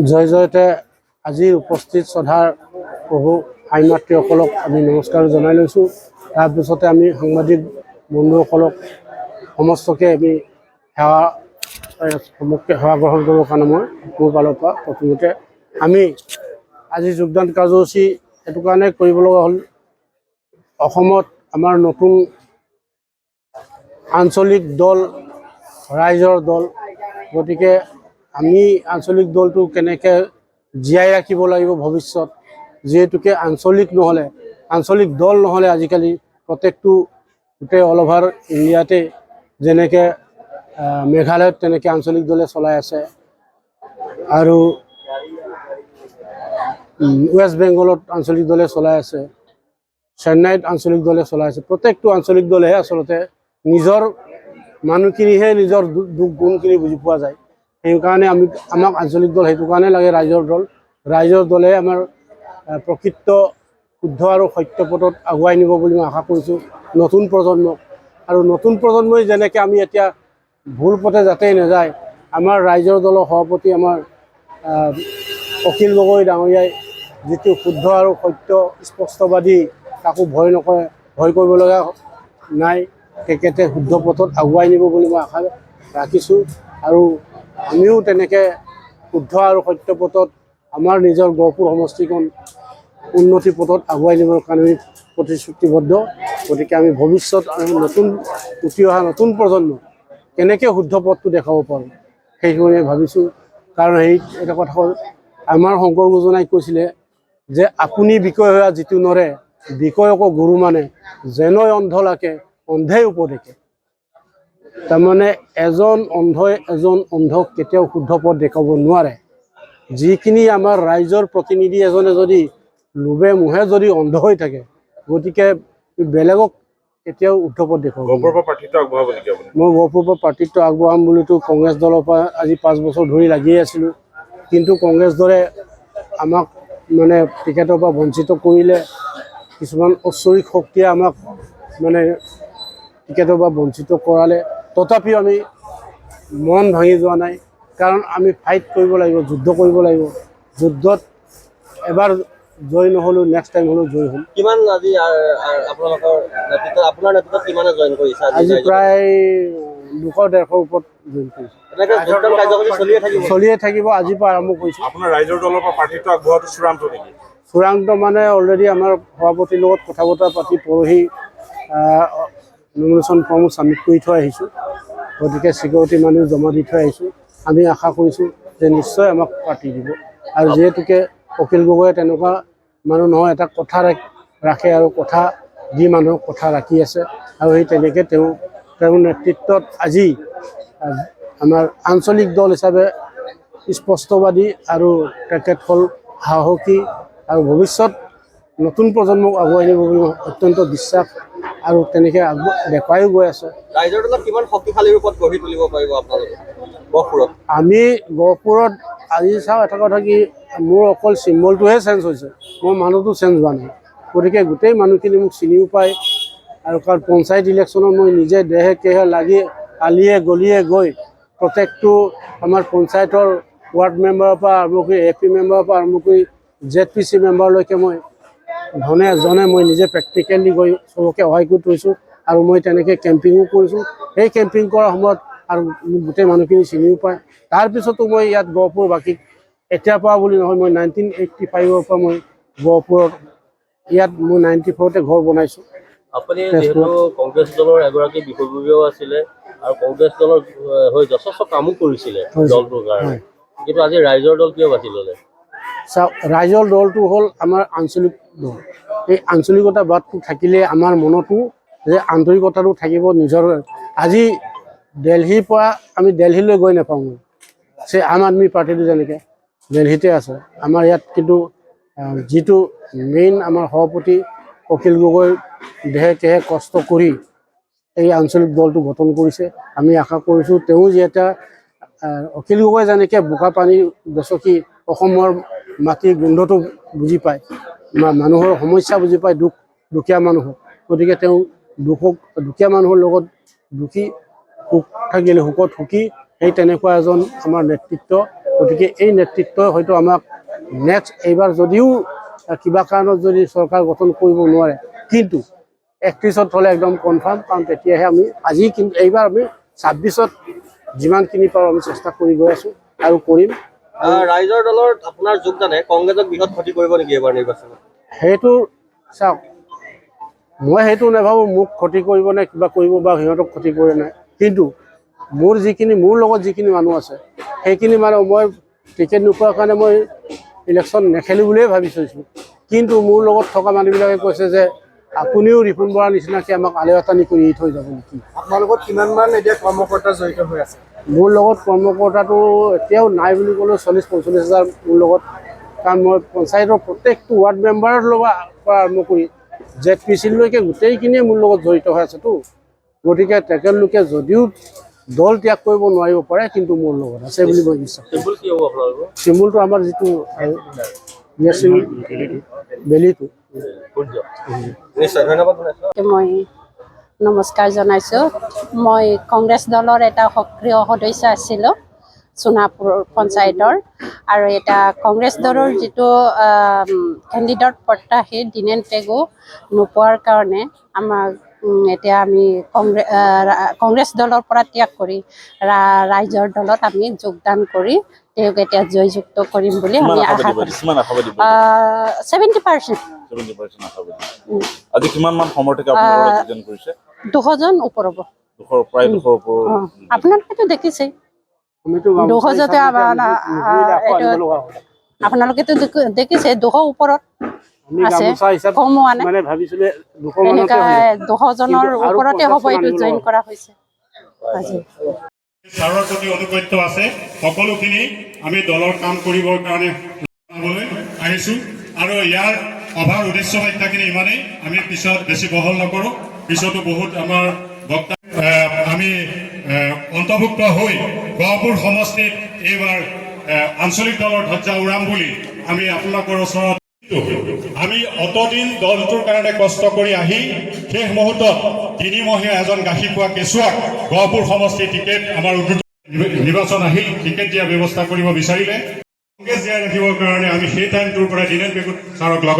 জয় জয়তে আজিৰ উপস্থিত শ্ৰদ্ধাৰ প্ৰভু আইন মাতৃসকলক আমি নমস্কাৰ জনাই লৈছোঁ। তাৰপিছতে আমি সাংবাদিক বন্ধুসকলক সমস্তকে আমি সেৱা গ্ৰহণ কৰিবৰ কাৰণে মই মোৰ ফালৰ পৰা প্ৰথমতে আমি আজি যোগদান কাৰ্যসূচী সেইটো কাৰণে কৰিব লগা হ'ল। অসমত আমাৰ নতুন আঞ্চলিক দল ৰাইজৰ দল, গতিকে আমি আঞ্চলিক দলটো কেনেকৈ জীয়াই ৰাখিব লাগিব ভৱিষ্যত, যিহেতুকে আঞ্চলিক দল নহ'লে আজিকালি প্ৰত্যেকটো গোটেই অল অভাৰ ইণ্ডিয়াতে যেনেকৈ মেঘালয়ত তেনেকৈ আঞ্চলিক দলে চলাই আছে আৰু ৱেষ্ট বেংগলত আঞ্চলিক দলে চলাই আছে, চেন্নাইত আঞ্চলিক দলে চলাই আছে। প্ৰত্যেকটো আঞ্চলিক দলেহে আচলতে নিজৰ মানুহখিনিহে নিজৰ দুখ গুণখিনি বুজি পোৱা যায়। সেইকাৰণে আমাক আঞ্চলিক দল সেইটো কাৰণে লাগে ৰাইজৰ দলে আমাৰ প্ৰকৃত শুদ্ধ আৰু সত্য পথত আগুৱাই নিব বুলি মই আশা কৰিছোঁ নতুন প্ৰজন্মক। আৰু নতুন প্ৰজন্মই যেনেকৈ আমি এতিয়া ভুল পথে যাতে নাযায়, আমাৰ ৰাইজৰ দলৰ সভাপতি আমাৰ অখিল গগৈ ডাঙৰীয়াই যিটো শুদ্ধ আৰু সত্য স্পষ্টবাদী, কাকো ভয় নকৰে, ভয় কৰিবলগা নাই, তেখেতে শুদ্ধ পথত আগুৱাই নিব বুলি মই আশা ৰাখিছোঁ। আৰু আমিও তেনেকৈ শুদ্ধ আৰু সত্য পথত আমাৰ নিজৰ গহপুৰ সমষ্টিখন উন্নতি পথত আগুৱাই নিবৰ কাৰণে প্ৰতিশ্ৰুতিবদ্ধ। গতিকে আমি ভৱিষ্যত উঠি অহা নতুন প্ৰজন্ম কেনেকৈ শুদ্ধ পথটো দেখাব পাৰোঁ সেইখিনি ভাবিছোঁ। কাৰণ এটা কথা হ'ল, আমাৰ শংকৰ গুৰুজনাই কৈছিলে যে আপুনি বিকয় হোৱা যিটো নৰে, বিকয়কো গুৰু মানে, যেনৈ অন্ধ লাকে অন্ধেই উপদেশে। তাৰমানে এজন অন্ধক কেতিয়াও শুদ্ধ পথ দেখাব নোৱাৰে। যিখিনি আমাৰ ৰাইজৰ প্ৰতিনিধি এজনে যদি লোভে মোহে যদি অন্ধ হৈ থাকে, গতিকে বেলেগক কেতিয়াও শুদ্ধ পথ দেখুৱাব। মই গহপুৰৰ পৰা প্ৰাৰ্থিত্ব আগবঢ়াম বুলিতো কংগ্ৰেছ দলৰ পৰা আজি 5 বছৰ ধৰি লাগিয়ে আছিলোঁ, কিন্তু কংগ্ৰেছ দলে আমাক মানে টিকেটৰ পৰা বঞ্চিত কৰিলে। কিছুমান ঐশ্বৰিক শক্তিয়ে আমাক মানে টিকেটৰ পৰা বঞ্চিত কৰালে। তথাপিও আমি মন ভাঙি যোৱা নাই, কাৰণ আমি ফাইট কৰিব লাগিব, যুদ্ধ কৰিব লাগিব। যুদ্ধত এবাৰ জয় নহ'লেও নেক্সট টাইম হ'লেও জয় হ'ম। কিমান আজি আপোনাৰ নেতৃত্বত কিমানে জইন কৰিছে? আজি প্ৰায় 200-150 ওপৰত জইন কৰিছে। চলিয়ে থাকিব, আজিৰ পৰা আৰম্ভ কৰিছোঁ। আপোনাৰ ৰাইজৰ দলৰ পৰা প্ৰাৰ্থিত্ব আগবঢ়োৱাটো চূড়ান্ত নেকি? চূড়ান্ত মানে অলৰেডি আমাৰ সভাপতিৰ লগত কথা বতৰা পাতি পৰহি নমিনেশ্যন ফৰ্মো ছাবমিট কৰি থৈ আহিছোঁ। গতিকে চিকিউৰিটি মানুহ জমা দি থৈ আহিছোঁ। আমি আশা কৰিছোঁ যে নিশ্চয় আমাক পাৰ্টি দিব। আৰু যিহেতুকে অখিল গগৈয়ে তেনেকুৱা মানুহ নহয়, এটা কথা ৰাখে আৰু কথা দি মানুহক কথা ৰাখি আছে। আৰু সেই তেনেকৈ তেওঁৰ নেতৃত্বত আজি আমাৰ আঞ্চলিক দল হিচাপে স্পষ্টবাদী আৰু তেখেত হ'ল সাহসী আৰু ভৱিষ্যত নতুন প্ৰজন্মক আগুৱাই নিব বুলি অত্যন্ত বিশ্বাস আৰু তেনেকৈ দেখুৱাইও গৈ আছে। ৰাইজৰ দলত কিমান শক্তিশালী ৰূপত গঢ়ি তুলিব পাৰিব আপোনালোকে গহপুৰত? আমি গহপুৰত আজি চাওঁ এটা কথা কি, মোৰ অকল চিম্বলটোহে চেঞ্জ হৈছে, মোৰ মানুহটো চেঞ্জ হোৱা নাই। গতিকে গোটেই মানুহখিনি মোক চিনিও পায়। আৰু কাৰণ পঞ্চায়ত ইলেকশ্যনত মই নিজে দেহে কেহে লাগি আলিয়ে গলিয়ে গৈ প্ৰত্যেকটো আমাৰ পঞ্চায়তৰ ৱাৰ্ড মেম্বাৰৰ পৰা আৰম্ভ কৰি AP মেম্বাৰৰ পৰা আৰম্ভ কৰি ZPC মেম্বাৰলৈকে মই জনে মই নিজে প্ৰেক্টিকেলি গৈ চবকে সহায় কৰি থৈছোঁ। আৰু মই তেনেকৈ কেম্পিঙো কৰিছোঁ। সেই কেম্পিং কৰাৰ সময়ত আৰু মোক গোটেই মানুহখিনি চিনিও পায়। তাৰপিছতো মই ইয়াত গহপুৰবাসীক এতিয়াৰ পৰা বুলি নহয়, মই 1985ৰ পৰা মই গহপুৰত ইয়াত মই 94তে ঘৰ বনাইছোঁ। আপুনি যিহেতু কংগ্ৰেছ দলৰ এগৰাকী বিষয়ববীয়াও আছিলে আৰু কংগ্ৰেছ দলৰ হৈ যথেষ্ট কামো কৰিছিলে দলটোৰ কাৰণে, কিন্তু আজি ৰাইজৰ দল কিয় বাছি ল'লে? চাওক, ৰাইজৰ দলটো হ'ল আমাৰ আঞ্চলিক দল। এই আঞ্চলিকতা বাদটো থাকিলে আমাৰ মনতো যে আন্তৰিকতাটো থাকিব নিজৰ। আজি দিল্লীৰ পৰা আমি দিল্লীলৈ গৈ নাপাওঁ। আম আদমি পাৰ্টিটো যেনেকৈ দিল্লীতে আছে, আমাৰ ইয়াত কিন্তু যিটো মেইন আমাৰ সভাপতি অখিল গগৈ দেহে কেহে কষ্ট কৰি এই আঞ্চলিক দলটো গঠন কৰিছে। আমি আশা কৰিছোঁ তেওঁ যিহেতু অখিল গগৈ যেনেকৈ বোকা পানী গছকি অসমৰ মাটিৰ গোন্ধটো বুজি পায়, মানুহৰ সমস্যা বুজি পায়, দুখীয়া মানুহক। গতিকে তেওঁ দুখীয়া মানুহৰ লগত সুখ থাকিলে সুখত সুখী, সেই তেনেকুৱা এজন আমাৰ নেতৃত্ব গতিকে এই নেতৃত্বই হয়তো আমাক নেক্সট এইবাৰ যদিও কিবা কাৰণত যদি চৰকাৰ গঠন কৰিব নোৱাৰে কিন্তু 31ত হ'লে একদম কনফাৰ্ম, কাৰণ তেতিয়াহে আমি আজি কিন্তু এইবাৰ আমি 26ত যিমানখিনি পাৰোঁ আমি চেষ্টা কৰি গৈ আছোঁ আৰু কৰিম। ৰাইজৰ দলত আপোনাৰ যোগদানে কংগ্ৰেছক বৃহৎ ক্ষতি কৰিব নেকি এবাৰ নিৰ্বাচনত? সেইটো চাওক, মই সেইটো নাভাবোঁ মোক ক্ষতি কৰিব নে কিবা কৰিব বা সিহঁতক ক্ষতি কৰে নাই, কিন্তু মোৰ লগত যিখিনি মানুহ আছে সেইখিনি মানুহ মই টিকেট নোপোৱাৰ কাৰণে মই ইলেকশ্যন নেখেলোঁ বুলিয়ে ভাবি থৈছোঁ। কিন্তু মোৰ লগত থকা মানুহবিলাকে কৈছে যে আপুনিও ৰিপুণ বৰাৰ নিচিনাকৈ আমাক আলেৱাটানি কৰি এৰি থৈ যাব নেকি। আপোনাৰ লগত কিমানমান এতিয়া কৰ্মকৰ্তা জড়িত হৈ আছে? মোৰ লগত কৰ্মকৰ্তাটো এতিয়াও নাই বুলি ক'লেও 40-45 হাজাৰ মোৰ লগত, কাৰণ মই পঞ্চায়তৰ প্ৰত্যেকটো ৱাৰ্ড মেম্বাৰৰ পৰা আৰম্ভ কৰি ZPC-লৈকে গোটেইখিনিয়ে মোৰ লগত জড়িত হৈ আছেতো। গতিকে তেখেতলোকে যদিও দল ত্যাগ কৰিব নোৱাৰিব পাৰে কিন্তু মোৰ লগত আছে বুলি মই বিশ্বাস কৰোঁ। চিম্বল কি হ'ব আপোনালোকৰ? চিম্বলটো আমাৰ যিটো বেলিটো। নিশ্চয়, ধন্যবাদ। মই নমস্কাৰ জনাইছোঁ। মই কংগ্ৰেছ দলৰ এটা সক্ৰিয় সদস্য আছিলোঁ সোণাপুৰ পঞ্চায়তৰ, আৰু এটা কংগ্ৰেছ দলৰ যিটো কেণ্ডিডেট প্ৰত্যাশী দীনেন পেগু নোপোৱাৰ কাৰণে আমাক এতিয়া আমি কংগ্ৰেছ দলৰ পৰা ত্যাগ কৰি ৰাইজৰ দলত আমি যোগদান কৰি তেওঁক এতিয়া জয়যুক্ত কৰিম বুলি আমি আশা কৰিছোঁ। 70%। আজি কিমান মান সমৰ্থকে আপোনালোকক যোগদান কৰিছে? 200জন ওপৰ হ'ব। প্ৰায় 200 ওপৰ। আপোনালোকেতো দেখিছেই, 200 আপোনালোকেতো দেখিছে 200 ওপৰত আছে, কম হোৱা নাই। মানে ভাবিছিলে এনেকুৱা 200জনৰ ওপৰতে হ'ব এইটো জইন কৰা হৈছে আজি। ছাৰৰ প্ৰতি অনুগত্য আছে, সকলোখিনি আমি দলৰ কাম কৰিবৰ কাৰণে আহিছোঁ, আৰু ইয়াৰ সভাৰ উদ্দেশ্য বাখ্যাখিনি ইমানেই, আমি পিছত বেছি বহল নকৰোঁ। পিছতো বহুত আমাৰ বক্তা আমি অন্তৰ্ভুক্ত হৈ গহপুৰ সমষ্টিত এইবাৰ আঞ্চলিক দলৰ ধ্বজা উৰাম বুলি আমি আপোনালোকৰ ওচৰত। আমি অতদিন দলটোৰ কাৰণে কষ্ট কৰি আহি শেষ মুহূৰ্তত 3 মহীয়া এজন গাখীৰ খোৱা কেঁচুৱাক গহপুৰ সমষ্টিৰ টিকেট আমাৰ নিৰ্বাচন আহিল, টিকেট দিয়াৰ ব্যৱস্থা কৰিব বিচাৰিলে। কংগ্ৰেছ জীয়াই ৰাখিবৰ কাৰণে আমি সেই টাইমটোৰ পৰা দীনেন পেগু ছাৰক লগত